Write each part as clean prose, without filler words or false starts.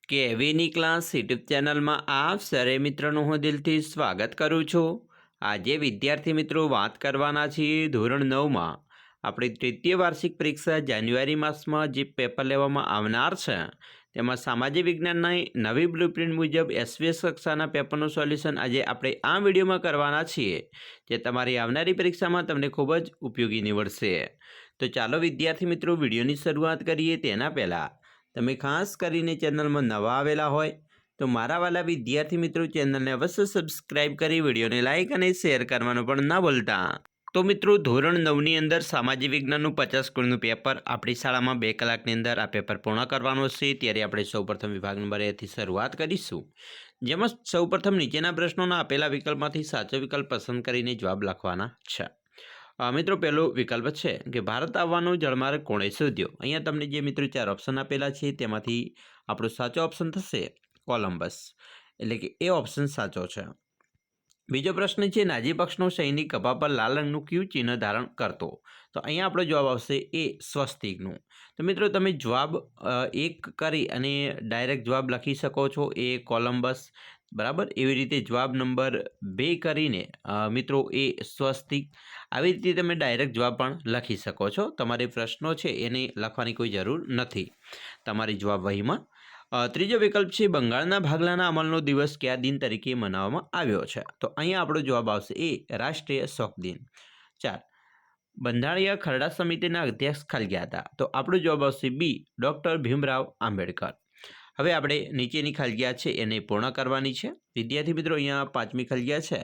કેવીની class YouTube ચેનલમાં આપ સરે મિત્રોનું હું દિલથી સ્વાગત કરું છું। આજે વિદ્યાર્થી મિત્રો વાત કરવાના છીએ ધોરણ 9માં આપણી તૃતીય વાર્ષિક પરીક્ષા જાન્યુઆરી માસમાં જે પેપર લેવામાં આવનાર છે તેમાં સામાજિક વિજ્ઞાનની નવી બ્લુપ્રિન્ટ મુજબ એસવીએસ કક્ષાના પેપરનું સોલ્યુશન આજે આપણે આ વિડીયોમાં કરવાના છીએ, જે તમારી આવનારી પરીક્ષામાં તમને ખૂબ જ ઉપયોગી નીવડશે। તો ચાલો વિદ્યાર્થી મિત્રો વિડીયોની શરૂઆત કરીએ। તેના પહેલાં તમે ખાસ કરીને ચેનલમાં નવા આવેલા હોય તો મારા વાલા વિદ્યાર્થી મિત્રો ચેનલને અવશ્ય સબસ્ક્રાઇબ કરી વિડીયોને લાઇક અને શેર કરવાનું પણ ના ભૂલતા। તો મિત્રો ધોરણ 9ની અંદર સામાજિક વિજ્ઞાનનું 50 ગુણનું પેપર આપણી શાળામાં 2 કલાકની અંદર આ પેપર પૂર્ણ કરવાનું છે। ત્યારે આપણે સૌપ્રથમ વિભાગ નંબર A થી શરૂઆત કરીશું, જેમાં સૌપ્રથમ નીચેના પ્રશ્નોના આપેલા વિકલ્પમાંથી સાચો વિકલ્પ પસંદ કરીને જવાબ લખવાના છે। મિત્રો પહેલો વિકલ્પ છે કે ભારત આવવાનો જળમાર્ગ કોણે શોધ્યો। અહીંયા તમને જે મિત્રો 4 ઓપ્શન આપેલા છે તેમાંથી આપણો સાચો ઓપ્શન થશે કોલંબસ, એટલે કે એ ઓપ્શન સાચો છે। બીજો પ્રશ્ન છે નાઝી પક્ષનો સૈનિક ખભા પર લાલ રંગનું કયું ચિહ્ન ધારણ કરતો। તો અહીંયા આપણો જવાબ આવશે એ સ્વસ્તિકનું। તો મિત્રો તમે જવાબ એક કરી અને ડાયરેક્ટ જવાબ લખી શકો છો, એ કોલંબસ, બરાબર। એવી રીતે જવાબ નંબર 2 કરીને મિત્રો એ સ્વસ્તિક, આવી રીતે તમે ડાયરેક્ટ જવાબ પણ લખી શકો છો। તમારે પ્રશ્નો છે એને લખવાની કોઈ જરૂર નથી તમારી જવાબ વહીમાં। ત્રીજો વિકલ્પ છે બંગાળના ભાગલાના અમલનો દિવસ કયા દિન તરીકે મનાવવામાં આવ્યો છે। તો અહીંયા આપણો જવાબ આવશે એ રાષ્ટ્રીય શોક દિન। 4, બંધારણીય ખરડા સમિતિના અધ્યક્ષ ખાલગ્યા હતા। તો આપણો જવાબ આવશે બી ડૉક્ટર ભીમરાવ આંબેડકર। હવે આપણે નીચેની ખાલગ્યા છે એને પૂર્ણ કરવાની છે। વિદ્યાર્થી મિત્રો અહીંયા 5મી ખાલગ્યા છે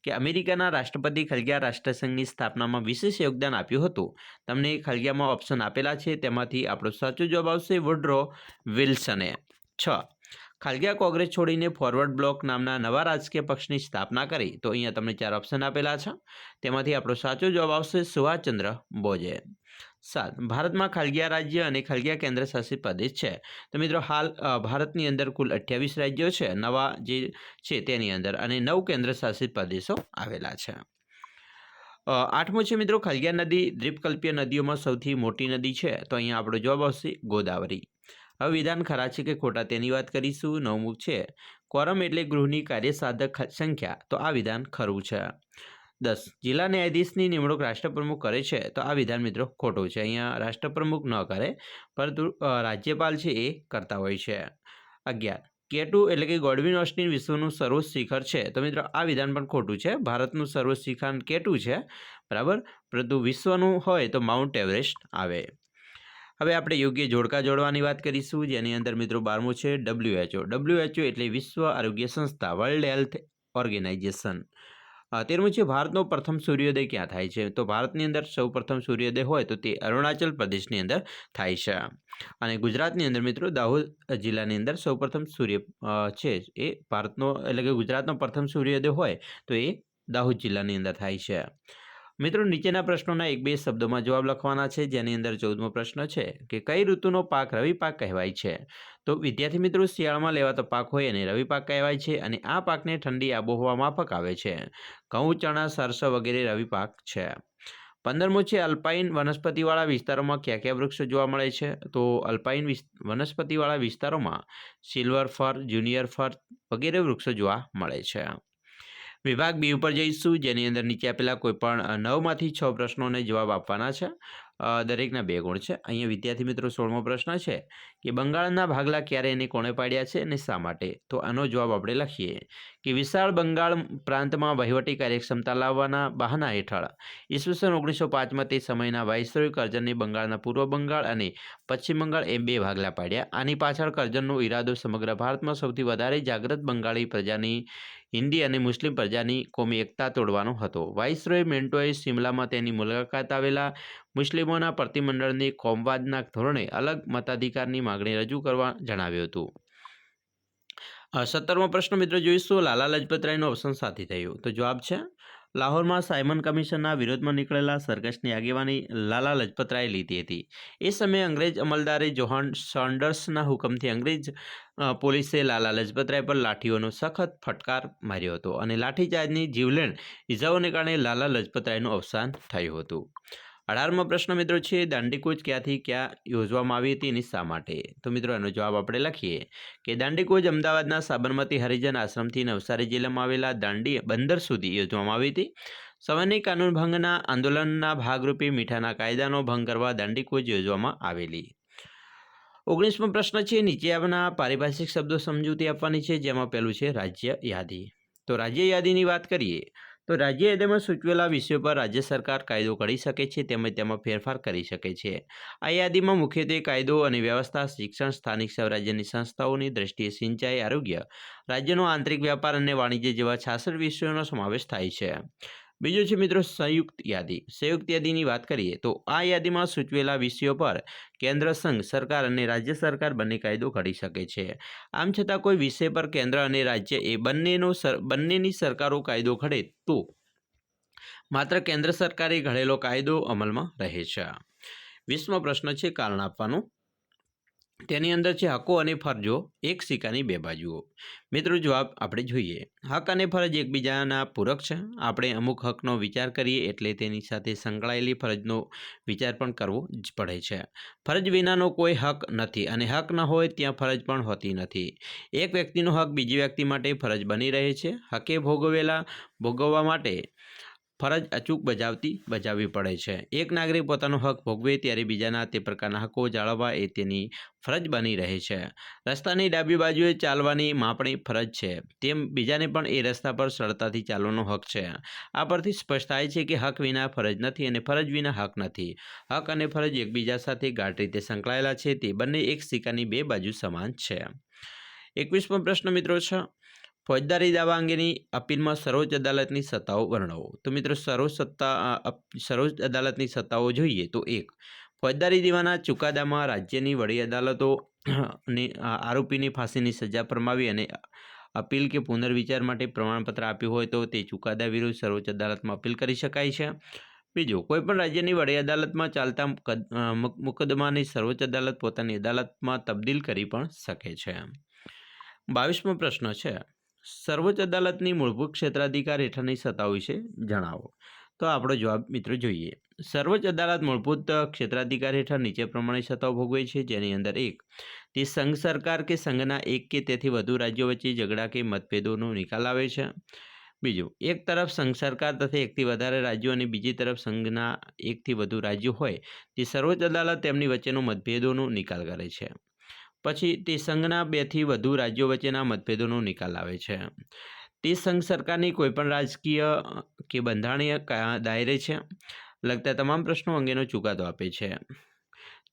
કે અમેરિકાના રાષ્ટ્રપતિ ખાલગ્યા રાષ્ટ્રસંઘની સ્થાપનામાં વિશેષ યોગદાન આપ્યું હતું। તમને ખાલગ્યામાં ઓપ્શન આપેલા છે તેમાંથી આપણો સાચો જવાબ આવશે વુડરો વિલ્સને। 6, ખાલગ્યા કોંગ્રેસ છોડીને ફોરવર્ડ બ્લોક નામના નવા રાજકીય પક્ષની સ્થાપના કરી। તો અહીંયા તમને 4 ઓપ્શન આપેલા છે તેમાંથી આપણો સાચો જવાબ આવશે સુભાષચંદ્ર બોઝે। 7, ભારતમાં ખાલગ્યા રાજ્ય અને ખાલગ્યા કેન્દ્ર શાસિત પ્રદેશ છે। તો મિત્રો હાલ ભારતની અંદર કુલ 28 રાજ્યો છે નવા જે છે તેની અંદર, અને 9 કેન્દ્ર શાસિત પ્રદેશો આવેલા છે। 8મો છે મિત્રો ખાલગ્યા નદી દ્વીપકલ્પીય નદીઓમાં સૌથી મોટી નદી છે। તો અહીંયા આપણો જવાબ આવશે ગોદાવરી। હવે વિધાન ખરા છે કે ખોટા તેની વાત કરીશું। 9મું છે કોરમ એટલે ગૃહની કાર્યસાધક સંખ્યા। તો આ વિધાન ખરું છે। 10, જિલ્લા ન્યાયાધીશની નિમણૂક રાષ્ટ્રપ્રમુખ કરે છે। તો આ વિધાન મિત્રો ખોટું છે, અહીંયા રાષ્ટ્રપ્રમુખ ન કરે પરંતુ રાજ્યપાલ છે એ કરતા હોય છે। 11, K2 એટલે કે ગોડવિન ઓસ્ટિન વિશ્વનું સર્વોચ્ચ શિખર છે। તો મિત્રો આ વિધાન પણ ખોટું છે, ભારતનું સર્વોચ્ચ શિખર K2 છે, બરાબર, પરંતુ વિશ્વનું હોય તો માઉન્ટ એવરેસ્ટ આવે। હવે આપણે યોગ્ય જોડકા જોડવાની વાત કરીશું, જેની અંદર મિત્રો 12મું છે WHO। WHO એટલે વિશ્વ આરોગ્ય સંસ્થા, વર્લ્ડ હેલ્થ ઓર્ગેનાઇઝેશન। 13મું છે ભારતનો પ્રથમ સૂર્યોદય ક્યાં થાય છે। તો ભારતની અંદર સૌ પ્રથમ સૂર્યોદય હોય તો તે અરુણાચલ પ્રદેશની અંદર થાય છે, અને ગુજરાતની અંદર મિત્રો દાહોદ જિલ્લાની અંદર સૌ પ્રથમ સૂર્ય છે એ ભારતનો, એટલે કે ગુજરાતનો પ્રથમ સૂર્યોદય હોય તો એ દાહોદ જિલ્લાની અંદર થાય છે। મિત્રો નીચેના પ્રશ્નોના 1-2 શબ્દોમાં જવાબ લખવાના છે, જેની અંદર 14મો પ્રશ્ન છે કે કઈ ઋતુનો પાક રવિ પાક કહેવાય છે। તો વિદ્યાર્થી મિત્રો શિયાળામાં લેવાતો પાક હોય એને રવિ પાક કહેવાય છે, અને આ પાકને ઠંડી આબોહવા માફક આવે છે। ઘઉં, ચણા, સરસવ વગેરે રવિ પાક છે। 15મો છે અલ્પાઇન વનસ્પતિવાળા વિસ્તારોમાં કયા કયા વૃક્ષો જોવા મળે છે। તો અલ્પાઇન વનસ્પતિવાળા વિસ્તારોમાં સિલ્વર ફર, જુનિયર ફર વગેરે વૃક્ષો જોવા મળે છે। વિભાગ બી ઉપર જઈશું, જેની અંદર નીચે આપેલા કોઈપણ 9માંથી 6 પ્રશ્નોને જવાબ આપવાના છે, દરેકના 2 ગુણ છે। અહીંયા વિદ્યાર્થી મિત્રો 16મો પ્રશ્ન છે કે બંગાળના ભાગલા ક્યારે એને કોણે પાડ્યા છે અને શા માટે। તો આનો જવાબ આપણે લખીએ કે વિશાળ બંગાળ પ્રાંતમાં વહીવટી કાર્યક્ષમતા લાવવાના બહાના હેઠળ ઈસવીસન 1905માં તે સમયના વાઇસરોય કર્જનને બંગાળના પૂર્વ બંગાળ અને પશ્ચિમ બંગાળ એમ 2 ભાગલા પાડ્યા। આની પાછળ કર્જનનો ઈરાદો સમગ્ર ભારતમાં સૌથી વધારે જાગૃત બંગાળી પ્રજાની હિન્દી અને મુસ્લિમ પ્રજાની કોમી એકતા તોડવાનો હતો। વાઇસરોય મિન્ટોએ શિમલામાં તેની મુલાકાત આવેલા મુસ્લિમોના પ્રતિમંડળને કોમવાદના ધોરણે અલગ મતાધિકારની માગણી રજૂ કરવા જણાવ્યું હતું। 17મો પ્રશ્ન મિત્રો જોઈશું, લાલા લજપતરાયનું અવસાન સાથી થયું। તો જવાબ છે લાહોરમાં સાયમન કમિશનના વિરોધમાં નીકળેલા સરઘસની આગેવાની લાલા લજપતરાયે લીધી હતી। એ સમયે અંગ્રેજ અમલદારે જોહાન સોન્ડર્સના હુકમથી અંગ્રેજ પોલીસે લાલા લજપતરાય પર લાઠીઓનો સખત ફટકાર માર્યો હતો, અને લાઠીચાર્જની જીવલેણ ઇજાઓને કારણે લાલા લજપતરાયનું અવસાન થયું હતું। 18મો પ્રશ્ન મિત્રો છે, દાંડીકૂચ ક્યાંથી ક્યાં યોજવામાં આવી હતી અને શા માટે? તો મિત્રો એનો જવાબ આપણે લખીએ કે દાંડીકૂચ અમદાવાદના સાબરમતી હરિજન આશ્રમથી નવસારી જિલ્લામાં આવેલા દાંડી બંદર સુધી યોજવામાં આવી હતી. સંવૈધાનિક કાનૂન ભંગના આંદોલનના ભાગરૂપે મીઠાના કાયદાનો ભંગ કરવા દાંડીકૂચ યોજવામાં આવેલી. 19મો પ્રશ્ન છે, નીચે આવના પારિભાષિક શબ્દો સમજૂતી આપવાની છે, જેમાં પહેલું છે રાજ્ય યાદી. તો રાજ્ય યાદીની વાત કરીએ તો રાજ્ય યાદીમાં સૂચવેલા વિષયો પર રાજ્ય સરકાર કાયદો ઘડી શકે છે તેમજ તેમાં ફેરફાર કરી શકે છે. આ યાદીમાં મુખ્યત્વે કાયદો અને વ્યવસ્થા, શિક્ષણ, સ્થાનિક સ્વરાજ્યની સંસ્થાઓની દ્રષ્ટિએ સિંચાઈ, આરોગ્ય, રાજ્યનો આંતરિક વ્યાપાર અને વાણિજ્ય જેવા 66 વિષયોનો સમાવેશ થાય છે. બીજું છે મિત્રો સંયુક્ત યાદી. સંયુક્ત યાદીની વાત કરીએ તો આ યાદીમાં સૂચવેલા વિષયો પર કેન્દ્ર, સંઘ સરકાર અને રાજ્ય સરકાર બંને કાયદો ઘડી શકે છે. આમ છતાં કોઈ વિષય પર કેન્દ્ર અને રાજ્ય એ બંનેની સરકારો કાયદો ઘડે તો માત્ર કેન્દ્ર સરકારે ઘડેલો કાયદો અમલમાં રહે છે. 20મો પ્રશ્ન છે કારણ આપવાનું. તેની અંદર છે હકો અને ફરજો એક સિક્કાની બે બાજુઓ. મિત્રો જવાબ આપણે જોઈએ. હક અને ફરજ એકબીજાના પૂરક છે. આપણે અમુક હકનો વિચાર કરીએ એટલે તેની સાથે સંકળાયેલી ફરજનો વિચાર પણ કરવો જ પડે છે. ફરજ વિનાનો કોઈ હક નથી અને હક ન હોય ત્યાં ફરજ પણ હોતી નથી. એક વ્યક્તિનો હક બીજી વ્યક્તિ માટે ફરજ બની રહે છે. હકે ભોગવવા માટે ફરજ અચૂક બજાવવી પડે છે. એક નાગરિક પોતાનો હક ભોગવે ત્યારે બીજાના તે પ્રકારના હકો જાળવવા એ તેની ફરજ બની રહે છે. રસ્તાની ડાબી બાજુએ ચાલવાની માપણી ફરજ છે, તેમ બીજાને પણ એ રસ્તા પર સરળતાથી ચાલવાનો હક છે. આ પરથી સ્પષ્ટ થાય છે કે હક વિના ફરજ નથી અને ફરજ વિના હક નથી. હક અને ફરજ એકબીજા સાથે ગાઢ રીતે સંકળાયેલા છે. તે બંને એક સિક્કાની બે બાજુ સમાન છે. 21મો પ્રશ્ન મિત્રો છે, ફોજદારી દાવા અંગેની અપીલમાં સર્વોચ્ચ અદાલતની સત્તાઓ વર્ણવો. તો મિત્રો સર્વોચ્ચ અદાલતની સત્તાઓ જોઈએ તો 1. ફોજદારી દીવાના ચુકાદામાં રાજ્યની વડી અદાલતો આરોપીની ફાંસીની સજા ફરમાવી અને અપીલ કે પુનર્વિચાર માટે પ્રમાણપત્ર આપ્યું હોય તો તે ચુકાદા વિરુદ્ધ સર્વોચ્ચ અદાલતમાં અપીલ કરી શકાય છે. બીજું, કોઈપણ રાજ્યની વડી અદાલતમાં ચાલતા મુકદ્દમાની સર્વોચ્ચ અદાલત પોતાની અદાલતમાં તબદીલ કરી પણ શકે છે. 22મો પ્રશ્ન છે, સર્વોચ્ચ અદાલતની મૂળભૂત ક્ષેત્રાધિકાર હેઠળની સત્તાઓ વિશે જણાવો. તો આપણો જવાબ મિત્રો જોઈએ. સર્વોચ્ચ અદાલત મૂળભૂત ક્ષેત્રાધિકાર હેઠળ નીચે પ્રમાણે સત્તાઓ ભોગવે છે, જેની અંદર 1. તે સંઘ સરકાર કે સંઘના એક કે તેથી વધુ રાજ્યો વચ્ચે ઝઘડા કે મતભેદોનો નિકાલ આવે છે. બીજું, એક તરફ સંઘ સરકાર તથા એકથી વધારે રાજ્યો અને બીજી તરફ સંઘના એકથી વધુ રાજ્યો હોય તે સર્વોચ્ચ અદાલત તેમની વચ્ચેનો મતભેદોનો નિકાલ કરે છે. પછી તે સંઘના 2 થી વધુ રાજ્યો વચ્ચેના મતભેદોનો નિકાલ આવે છે. તે સંઘ સરકારની કોઈપણ રાજકીય કે બંધારણીય દાયરે છે લગતા તમામ પ્રશ્નો અંગેનો ચુકાદો આપે છે.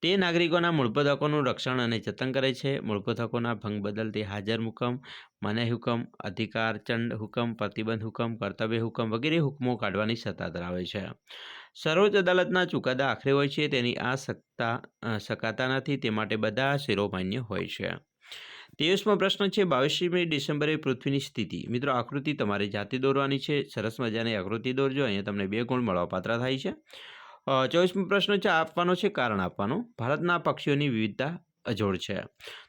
તે નાગરિકોના મૂળભૂત હકોનું રક્ષણ અને જતન કરે છે. મૂળભૂત હકોના ભંગ બદલ તે હાજર હુકમ, મનાઈ હુકમ, અધિકાર ચંડ હુકમ, પ્રતિબંધ હુકમ, કર્તવ્ય હુકમ વગેરે હુકમો કાઢવાની સત્તા ધરાવે છે. સર્વોચ્ચ અદાલતના ચુકાદા આખરે હોય છે. તેની આ શકાતા નથી, તે માટે બધા શિરોમાન્ય હોય છે. 23મો પ્રશ્ન છે, 22મી ડિસેમ્બરે પૃથ્વીની સ્થિતિ. મિત્રો આકૃતિ તમારે જાતે દોરવાની છે. સરસ મજાની આકૃતિ દોરજો, અહીંયા તમને 2 ગુણ મળવાપાત્ર થાય છે. 24મો પ્રશ્ન છે, આપવાનો છે કારણ આપવાનું. ભારતના પક્ષીઓની વિવિધતા અજોડ છે.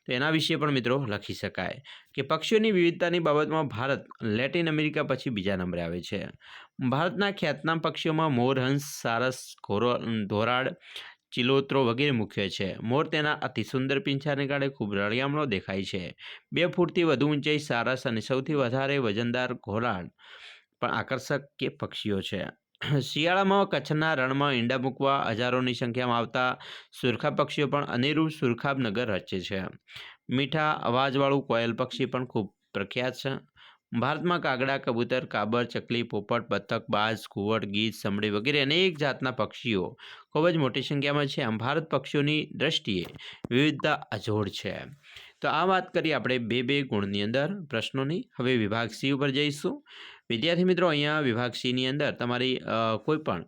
તો એના વિશે પણ મિત્રો લખી શકાય કે પક્ષીઓની વિવિધતાની બાબતમાં ભારત લેટિન અમેરિકા પછી બીજા નંબરે આવે છે. ભારતના ખ્યાતનામ પક્ષીઓમાં મોર, હંસ, સારસ, ધોરાડ, ચિલોત્રો વગેરે મુખ્ય છે. મોર તેના અતિ સુંદર પીંછાને કારણે ખૂબ રળિયામણો દેખાય છે. 2 ફૂટથી વધુ ઊંચાઈ સારસ અને સૌથી વધારે વજનદાર ઘોરાડ પણ આકર્ષક કે પક્ષીઓ છે. શિયાળામાં કચ્છના રણમાં ઈંડા મૂકવા હજારોની સંખ્યામાં આવતા સુરખા પક્ષીઓ પણ અનેરું સુરખાબ નગર રચે છે. મીઠા અવાજવાળું કોયલ પક્ષી પણ ખૂબ પ્રખ્યાત છે. ભારતમાં કાગડા, કબૂતર, કાબર, ચકલી, પોપટ, બતક, બાજ, ઘુવડ, ગીધ, સમડી વગેરે અનેક જાતના પક્ષીઓ ખૂબ જ મોટી સંખ્યામાં છે. આમ ભારત પક્ષીઓની દ્રષ્ટિએ વિવિધતા અજોડ છે. તો આ વાત કરી આપણે 2 ગુણની અંદર પ્રશ્નોની. હવે વિભાગ સી ઉપર જઈશું. વિદ્યાર્થી મિત્રો, અહીંયા વિભાગ સીની અંદર તમારી કોઈ પણ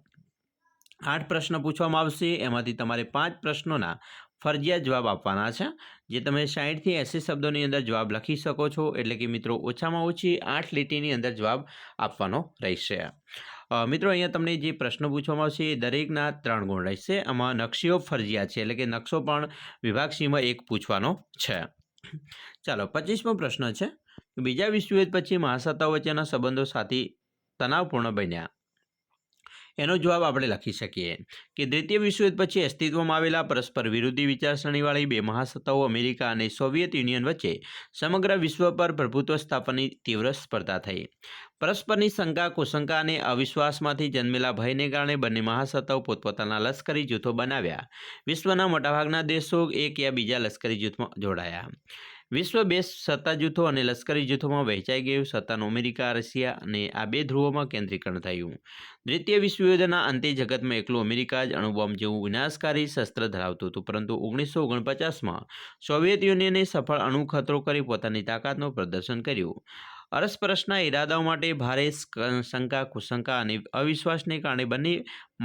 8 પ્રશ્ન પૂછવામાં આવશે. એમાંથી તમારે 5 પ્રશ્નોના ફરજિયાત જવાબ આપવાના છે, જે તમે 60 થી 80 શબ્દોની અંદર જવાબ લખી શકો છો. એટલે કે મિત્રો ઓછામાં ઓછી 8 લીટીની અંદર જવાબ આપવાનો રહેશે. મિત્રો અહીંયા તમને જે પ્રશ્નો પૂછવામાં આવશે એ દરેકના 3 ગુણ રહેશે. આમાં નકશીઓ ફરજિયાત છે, એટલે કે નકશો પણ વિભાગ સીમાં 1 પૂછવાનો છે. ચાલો, 25મો પ્રશ્ન છે, બીજા વિશ્વયુદ્ધ પછી મહાસત્તાઓ વચ્ચેના સંબંધો સાથી તણાવપૂર્ણ બન્યા. એનો જવાબ આપણે લખી શકીએ કે દ્વિતીય વિશ્વયુદ્ધ પછી અસ્તિત્વમાં આવેલા પરસ્પર વિરોધી વિચારસરણીવાળી બે મહાસત્તાઓ અમેરિકા અને સોવિયત યુનિયન વચ્ચે સમગ્ર વિશ્વ પર પ્રભુત્વ સ્થાપનની તીવ્ર સ્પર્ધા થઈ. પરસ્પરની શંકા, કુશંકા અને અવિશ્વાસમાંથી જન્મેલા ભયને કારણે બંને મહાસત્તાઓ પોતપોતાના લશ્કરી જૂથો બનાવ્યા. વિશ્વના મોટાભાગના દેશો એક યા બીજા લશ્કરી જૂથમાં જોડાયા. વિશ્વ બે સત્તા જૂથો અને લશ્કરી જૂથોમાં વહેંચાઈ ગયું. સત્તાનું અમેરિકા, રશિયા અને આ બે ધ્રુવોમાં કેન્દ્રીકરણ થયું. દ્વિતીય વિશ્વયુદ્ધના અંતે જગતમાં એકલું અમેરિકા જ અણુબોમ્બ જેવું વિનાશકારી શસ્ત્ર ધરાવતું હતું, પરંતુ 1949માં સોવિયત યુનિયને સફળ અણુ ખતરો કરી પોતાની તાકાતનું પ્રદર્શન કર્યું. અરસપરસના ઇરાદાઓ માટે ભારે શંકા, કુશંકા અને અવિશ્વાસને કારણે બંને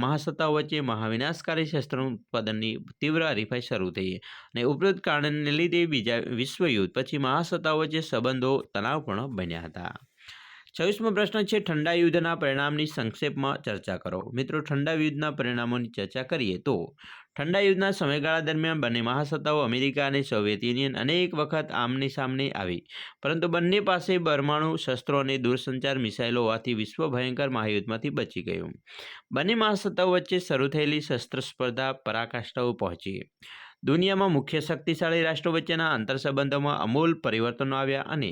મહાસત્તાઓ વચ્ચે મહાવિનાશકારી શસ્ત્રોનું ઉત્પાદનની તીવ્ર હરીફાઈ શરૂ થઈ અને ઉપરોક્ત કારણને લીધે બીજા વિશ્વયુદ્ધ પછી મહાસત્તાઓ વચ્ચે સંબંધો તણાવપૂર્ણ બન્યા હતા. 26મો પ્રશ્ન છે ઠંડા યુદ્ધના પરિણામની સંક્ષેપમાં ચર્ચા કરો. મિત્રો, ઠંડા યુદ્ધના પરિણામોની ચર્ચા કરીએ તો ઠંડા યુદ્ધના સમયગાળા દરમિયાન બંને મહાસત્તાઓ અમેરિકા અને સોવિયત યુનિયન અનેક વખત આમને સામને આવી, પરંતુ બંને પાસે પરમાણુ શસ્ત્રો અને દૂરસંચાર મિસાઇલો હોવાથી વિશ્વ ભયંકર મહાયુદ્ધમાંથી બચી ગયું. બંને મહાસત્તાઓ વચ્ચે શરૂ થયેલી શસ્ત્ર સ્પર્ધા પરાકાષ્ઠાએ પહોંચી. દુનિયામાં મુખ્ય શક્તિશાળી રાષ્ટ્રો વચ્ચેના આંતરસંબંધોમાં અમૂલ પરિવર્તનો આવ્યા અને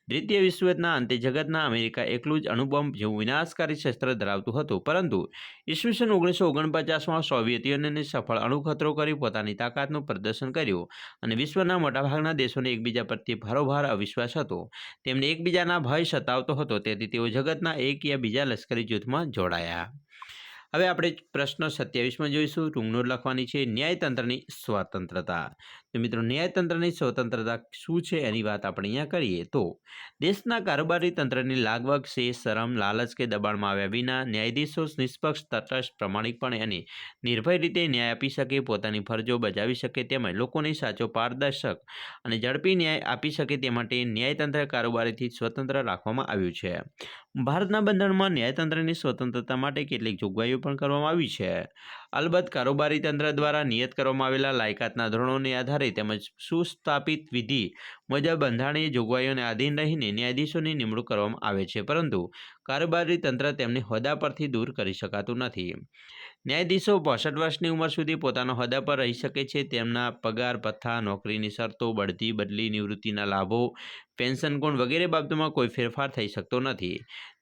દ્વિતીય વિશ્વયુદ્ધના અંતે જગતના અમેરિકા એકલું જ અણુબોમ્બ જેવું વિનાશકારી શસ્ત્ર ધરાવતું હતું, પરંતુ ઈસવીસન 1949માં સોવિયત યુનિયને સફળ અણુ ખતરો કરી પોતાની તાકાતનું પ્રદર્શન કર્યું અને વિશ્વના મોટાભાગના દેશોને એકબીજા પ્રત્યે ભારોભાર અવિશ્વાસ હતો. તેમને એકબીજાના ભય સતાવતો હતો, તેથી તેઓ જગતના એક યા બીજા લશ્કરી જૂથમાં જોડાયા. હવે આપણે પ્રશ્ન 27માં જોઈશું. ટૂંકનોટ લખવાની છે ન્યાયતંત્રની સ્વતંત્રતા. તો મિત્રો, ન્યાયતંત્રની સ્વતંત્રતા શું છે એની વાત આપણે અહીંયા કરીએ તો દેશના કારોબારી તંત્રની લાગવગ, શેષ, શરમ, લાલચ કે દબાણમાં આવ્યા વિના ન્યાયાધીશો નિષ્પક્ષ, તટસ્થ, પ્રામાણિકપણે અને નિર્ભય રીતે ન્યાય આપી શકે, પોતાની ફરજો બજાવી શકે તેમજ લોકોને સાચો, પારદર્શક અને ઝડપી ન્યાય આપી શકે તે માટે ન્યાયતંત્ર કારોબારીથી સ્વતંત્ર રાખવામાં આવ્યું છે. ભારતના બંધારણમાં ન્યાયતંત્રની સ્વતંત્રતા માટે કેટલીક જોગવાઈઓ પણ કરવામાં આવી છે. અલબત્ત, કારોબારી તંત્ર દ્વારા નિયત કરવામાં આવેલા લાયકાતના ધોરણોને આધારે તેમજ સુસ્થાપિત વિધિ મુજબ બંધારણીય જોગવાઈઓને આધીન રહીને ન્યાયાધીશોની નિમણૂક કરવામાં આવે છે, પરંતુ કારોબારી તંત્ર તેમને હોદ્દા પરથી દૂર કરી શકાતું નથી. ન્યાયાધીશો 65 વર્ષની ઉંમર સુધી પોતાના હોદ્દા પર રહી શકે છે. તેમના પગાર, ભથ્થા, નોકરીની શરતો, બઢતી, બદલી, નિવૃત્તિના લાભો, પેન્શન ગુણ વગેરે બાબતોમાં કોઈ ફેરફાર થઈ શકતો નથી.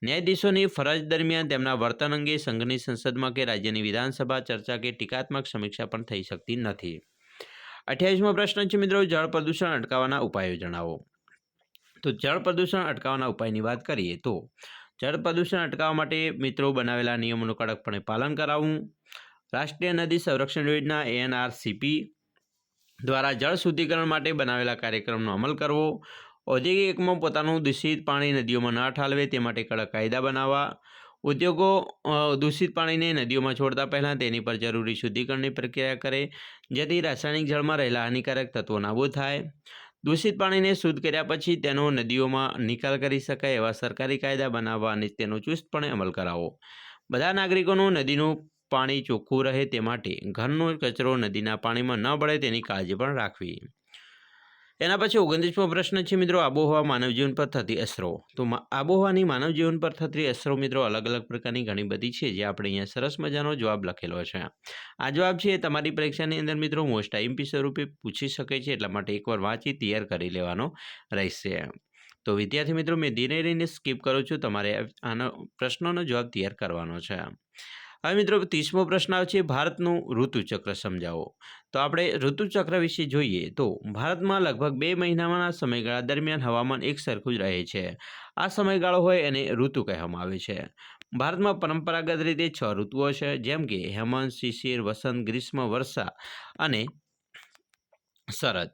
ન્યાયાધીશોની ફરજ દરમિયાન તેમના વર્તન અંગે સંઘની સંસદમાં કે રાજ્યની વિધાનસભા ચર્ચા કે ટીકાત્મક સમીક્ષા પણ થઈ શકતી નથી. 28મો પ્રશ્ન છે મિત્રો, જળ પ્રદૂષણ અટકાવવાના ઉપાયો જણાવો. તો જળ પ્રદૂષણ અટકાવવાના ઉપાયની વાત કરીએ તો જળ પ્રદૂષણ અટકાવવા માટે મિત્રો બનાવેલા નિયમોનું કડકપણે પાલન કરાવવું, રાષ્ટ્રીય નદી સંરક્ષણ યોજના ANRCP દ્વારા જળ શુદ્ધિકરણ માટે બનાવેલા કાર્યક્રમનો અમલ કરવો, ઔદ્યોગિક એકમો પોતાનું દૂષિત પાણી નદીઓમાં ન ઠાલવે તે માટે કડક કાયદા બનાવવા, ઉદ્યોગો દૂષિત પાણીને નદીઓમાં છોડતા પહેલાં તેની પર જરૂરી શુદ્ધિકરણની પ્રક્રિયા કરે, જેથી રાસાયણિક જળમાં રહેલા હાનિકારક તત્વો નાબૂદ થાય, દૂષિત પાણીને શુદ્ધ કર્યા પછી તેનો નદીઓમાં નિકાલ કરી શકાય એવા સરકારી કાયદા બનાવવા અને તેનો ચુસ્તપણે અમલ કરાવવો, બધા નાગરિકોનું નદીનું પાણી ચોખ્ખું રહે તે માટે ઘરનો કચરો નદીના પાણીમાં ન ભળે તેની કાળજી પણ રાખવી. એના પછી 29મો પ્રશ્ન છે મિત્રો, આબોહવા માનવ જીવન પર થતી અસરો. તો આબોહવાની માનવ જીવન પર થતી અસરો મિત્રો અલગ અલગ પ્રકારની ઘણી બધી છે, જે આપણે અહીંયા સરસ મજાનો જવાબ લખેલો છે. આ જવાબ છે એ તમારી પરીક્ષાની અંદર મિત્રો મોસ્ટ આઈએમપી સ્વરૂપે પૂછી શકે છે, એટલા માટે એકવાર વાંચી તૈયાર કરી લેવાનો રહેશે. તો વિદ્યાર્થી મિત્રો, મેં ધીરે રહીને સ્કીપ કરું છું, તમારે આનો પ્રશ્નોનો જવાબ તૈયાર કરવાનો છે. હવે મિત્રો 30મો પ્રશ્ન આવે છે, ભારતનું ઋતુચક્ર સમજાવો. તો આપણે ઋતુચક્ર વિશે જોઈએ તો ભારતમાં લગભગ 2 મહિનાના સમયગાળા દરમિયાન હવામાન એક સરખું જ રહે છે. આ સમયગાળો હોય એને ઋતુ કહેવામાં આવે છે. ભારતમાં પરંપરાગત રીતે 6 ઋતુઓ છે, જેમ કે હેમંત, શિશિર, વસંત, ગ્રીષ્મ, વર્ષા અને શરદ.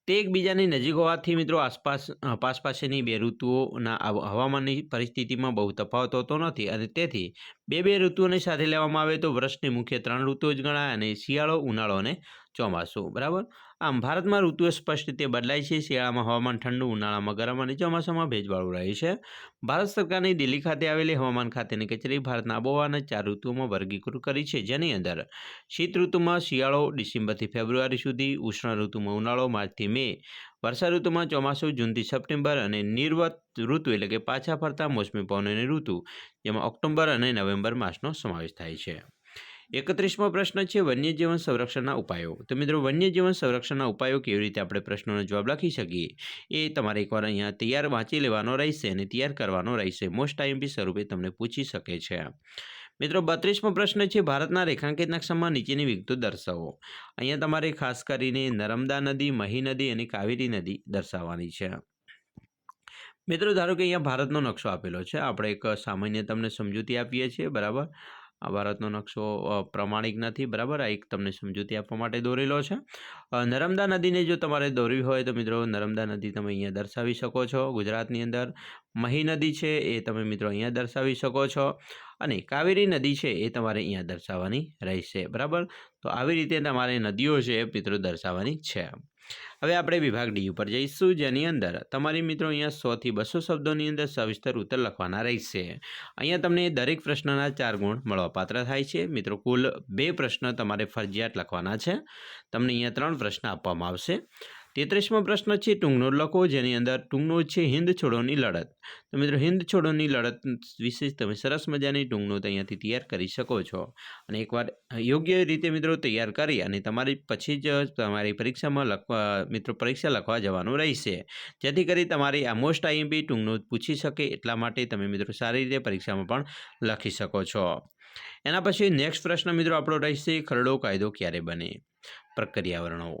તે એકબીજાની નજીક હોવાથી મિત્રો આસપાસની બે ઋતુઓના હવામાનની પરિસ્થિતિમાં બહુ તફાવત હોતો નથી અને તેથી બે ઋતુઓને સાથે લેવામાં આવે તો વર્ષની મુખ્ય 3 ઋતુઓ જ ગણાય અને શિયાળો, ઉનાળો અને ચોમાસું. બરાબર. આમ ભારતમાં ઋતુઓ સ્પષ્ટ રીતે બદલાય છે. શિયાળામાં હવામાન ઠંડુ, ઉનાળામાં ગરમ અને ચોમાસામાં ભેજવાળું રહે છે. ભારત સરકારની દિલ્હી ખાતે આવેલી હવામાન ખાતાની કચેરી ભારતના આબોહવાને 4 ઋતુઓમાં વર્ગીકૃત કરી છે, જેની અંદર શીત ઋતુમાં શિયાળો ડિસેમ્બરથી ફેબ્રુઆરી સુધી, ઉષ્ણ ઋતુમાં ઉનાળો માર્ચથી મે, વર્ષા ઋતુમાં ચોમાસું જૂનથી સપ્ટેમ્બર અને નિર્વત ઋતુ એટલે કે પાછા ફરતા મોસમી પવનોની ઋતુ, જેમાં ઓક્ટોબર અને નવેમ્બર માસનો સમાવેશ થાય છે. 31મો પ્રશ્ન છે વન્યજીવન સંરક્ષણના ઉપાયો. તો મિત્રો વન્યજીવન સંરક્ષણના ઉપાયો કેવી રીતે આપણે પ્રશ્નોનો જવાબ લખી શકીએ એ તમારે એકવાર અહીંયા તૈયાર વાંચી લેવાનો રહેશે અને તૈયાર કરવાનો રહેશે. મોસ્ટ આઈએમપી સ્વરૂપે તમને પૂછી શકે છે. મિત્રો 32મો પ્રશ્ન છે ભારતના રેખાંકિત નકશામાં નીચેની વિગતો દર્શાવો. અહીંયા તમારે ખાસ કરીને નર્મદા નદી, મહી નદી અને કાવેરી નદી દર્શાવવાની છે. મિત્રો ધારો કે અહીંયા ભારતનો નકશો આપેલો છે, આપણે એક સામાન્ય તમને સમજૂતી આપીએ છીએ, બરાબર. આ ભારતનો નકશો પ્રમાણિક નથી, બરાબર. આ એક તમને સમજૂતી આપવા માટે દોરેલો છે. નર્મદા નદીને જો તમારે દોરવી હોય તો મિત્રો નર્મદા નદી તમે અહીંયા દર્શાવી શકો છો ગુજરાતની અંદર. મહી નદી છે એ તમે મિત્રો અહીંયા દર્શાવી શકો છો અને કાવેરી નદી છે એ તમારે અહીંયા દર્શાવવાની રહેશે, બરાબર. તો આવી રીતે તમારે નદીઓ છે એ મિત્રો દર્શાવવાની છે. હવે આપણે વિભાગ ડી ઉપર જઈશું, જેની અંદર તમારી મિત્રો અહીંયા 100 થી 200 શબ્દોની અંદર સવિસ્તર ઉત્તર લખવાના રહેશે. અહીંયા તમને દરેક પ્રશ્નના 4 ગુણ મળવાપાત્ર થાય છે. મિત્રો કુલ 2 પ્રશ્ન તમારે ફરજિયાત લખવાના છે. તમને અહીંયા 3 પ્રશ્ન આપવામાં આવશે. 33મો પ્રશ્ન છે ટૂંકનો લખો, જેની અંદર ટૂંકનો છે હિન્દ છોડોની લડત. તો મિત્રો હિન્દ છોડોની લડત વિશે તમે સરસ મજાની ટૂંકનો અહીંયાથી તૈયાર કરી શકો છો. અને એકવાર યોગ્ય રીતે મિત્રો તૈયાર કરી અને તમારી પછી જ તમારી પરીક્ષામાં પરીક્ષા લખવા જવાનું રહેશે, જેથી કરી તમારી આ મોસ્ટ આઈએમપી ટૂંકનો પૂછી શકે એટલા માટે તમે મિત્રો સારી રીતે પરીક્ષામાં પણ લખી શકો છો. એના પછી નેક્સ્ટ પ્રશ્ન મિત્રો આપણો રહેશે ખરડો કાયદો ક્યારે બને? પ્રક્રિયા વર્ણવો.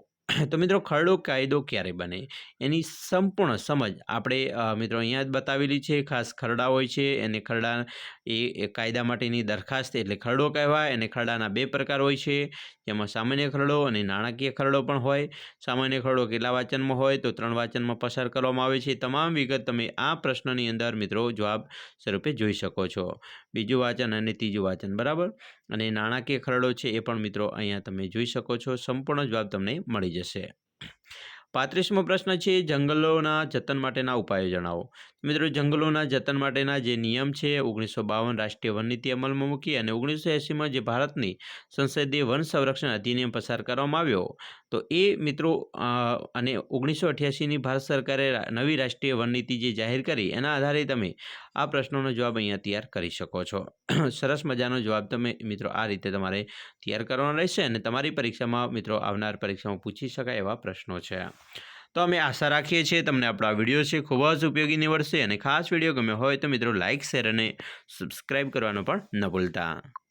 તો મિત્રો ખરડો કાયદો ક્યારે બને એની સંપૂર્ણ સમજ આપણે મિત્રો અહીંયા જ બતાવેલી છે. ખાસ ખરડા હોય છે એને ખરડા એ કાયદા માટેની દરખાસ્ત એટલે ખરડો કહેવાય. અને ખરડાના 2 પ્રકાર હોય છે, જેમાં સામાન્ય ખરડો અને નાણાકીય ખરડો પણ હોય. સામાન્ય ખરડો કેટલા વાંચનમાં હોય તો 3 વાંચનમાં પસાર કરવામાં આવે છે. તમામ વિગત તમે આ પ્રશ્નની અંદર મિત્રો જવાબ સ્વરૂપે જોઈ શકો છો. બીજું વાંચન અને ત્રીજું વાંચન, બરાબર. અને નાણાકીય ખરડો છે એ પણ મિત્રો અહીંયા તમે જોઈ શકો છો. સંપૂર્ણ જવાબ તમને મળી જશે. 35મો પ્રશ્ન છે જંગલોના જતન માટેના ઉપાયો જણાવો. મિત્રો જંગલોના જતન માટેના જે નિયમ છે 1952 રાષ્ટ્રીય વન નીતિ અમલમાં મૂકી અને 1980માં જે ભારતની સંસદીય વન સંરક્ષણ અધિનિયમ પસાર કરવામાં આવ્યો, તો એ મિત્રો અને 1988ની ભારત સરકારે નવી રાષ્ટ્રીય વન નીતિ જે જાહેર કરી એના આધારે તમે આ પ્રશ્નોનો જવાબ અહીંયા તૈયાર કરી શકો છો. સરસ મજાનો જવાબ તમે મિત્રો આ રીતે તમારે તૈયાર કરવાનો રહેશે અને તમારી પરીક્ષામાં મિત્રો આવનાર પરીક્ષામાં પૂછી શકાય એવા પ્રશ્નો છે. તો અમે આશા રાખીએ છીએ તમને આપણો આ વિડીયો છે ખૂબ જ ઉપયોગી નીવડશે અને ખાસ વિડીયો ગમ્યો હોય તો મિત્રો લાઇક, શેર અને સબસ્ક્રાઈબ કરવાનું પણ ન ભૂલતા.